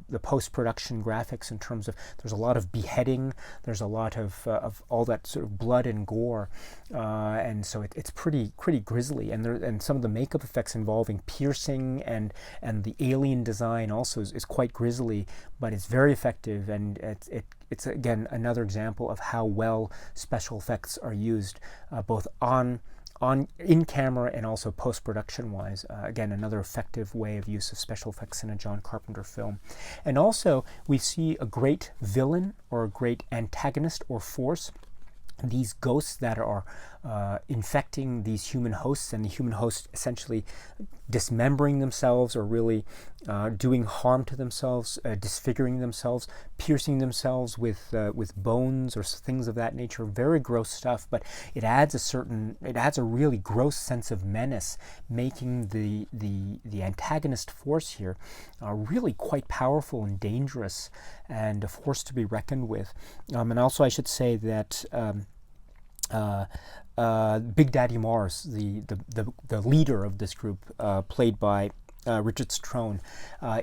[SPEAKER 1] the post-production graphics, in terms of there's a lot of beheading, there's a lot of all that sort of blood and gore, and so it's pretty grisly, and some of the makeup effects involving piercing and the alien design also is quite grisly, but it's very effective, and it's again another example of how well special effects are used, both in camera and also post-production wise. Again, another effective way of use of special effects in a John Carpenter film. And also we see a great villain or a great antagonist or force, these ghosts that are infecting these human hosts, and the human hosts essentially dismembering themselves, or really doing harm to themselves, disfiguring themselves, piercing themselves with bones or things of that nature. Very gross stuff, but it adds a really gross sense of menace, making the antagonist force here really quite powerful and dangerous, and a force to be reckoned with. And also I should say that Big Daddy Mars, the leader of this group, played by Richard Strone,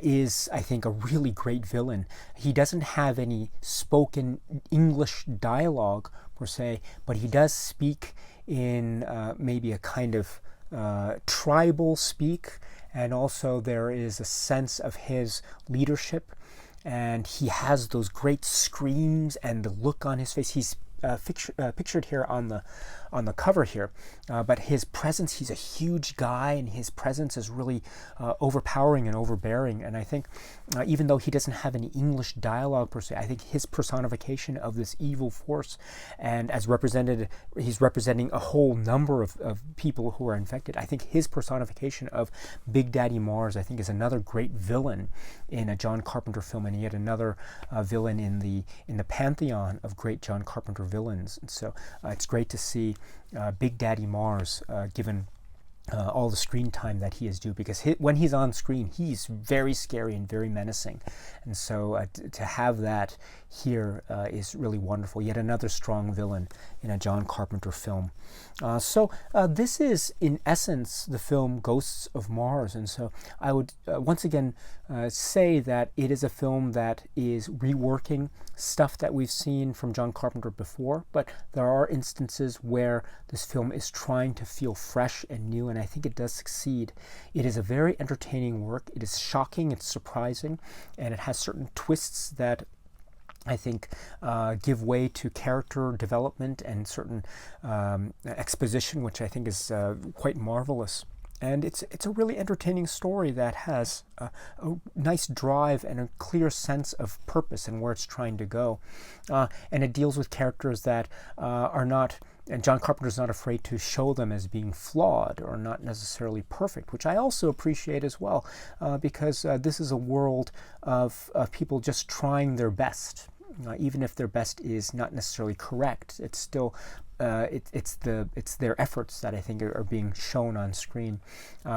[SPEAKER 1] is, I think, a really great villain. He doesn't have any spoken English dialogue per se, but he does speak in maybe a kind of tribal speak, and also there is a sense of his leadership, and he has those great screams and the look on his face. He's pictured here on the cover here, but his presence, he's a huge guy, and his presence is really overpowering and overbearing, and I think even though he doesn't have any English dialogue per se, I think his personification of this evil force, and as represented, he's representing a whole number of people who are infected. I think his personification of Big Daddy Mars, I think, is another great villain in a John Carpenter film, and yet another villain in the pantheon of great John Carpenter villains. And so it's great to see Big Daddy Mars given all the screen time that he is due, because when he's on screen, he's very scary and very menacing, and so to have that here is really wonderful. Yet another strong villain in a John Carpenter film. So this is, in essence, the film Ghosts of Mars, and so I would once again say that it is a film that is reworking stuff that we've seen from John Carpenter before, but there are instances where this film is trying to feel fresh and new, and I think it does succeed. It is a very entertaining work. It is shocking, it's surprising, and it has certain twists that I think give way to character development and certain exposition, which I think is quite marvelous. And it's a really entertaining story that has a nice drive and a clear sense of purpose and where it's trying to go. And it deals with characters that are not, and John Carpenter's not afraid to show them as being flawed or not necessarily perfect, which I also appreciate as well, because this is a world of people just trying their best. Even if their best is not necessarily correct, it's still it's their efforts that I think are being shown on screen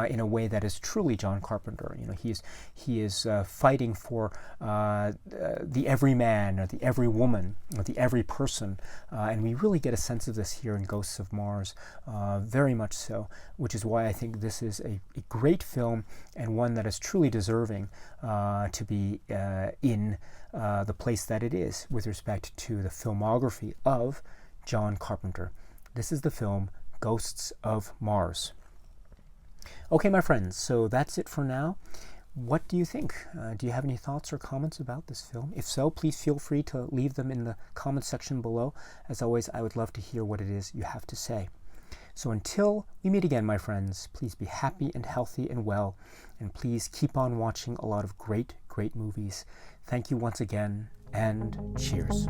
[SPEAKER 1] in a way that is truly John Carpenter. You know, he is fighting for the everyman, or the every woman, or the every person, and we really get a sense of this here in Ghosts of Mars, very much so, which is why I think this is a great film, and one that is truly deserving to be in the place that it is with respect to the filmography of John Carpenter. This is the film Ghosts of Mars. Okay, my friends, so that's it for now. What do you think? Do you have any thoughts or comments about this film? If so, please feel free to leave them in the comment section below. As always, I would love to hear what it is you have to say. So until we meet again, my friends, please be happy and healthy and well, and please keep on watching a lot of great great movies. Thank you once again, and cheers.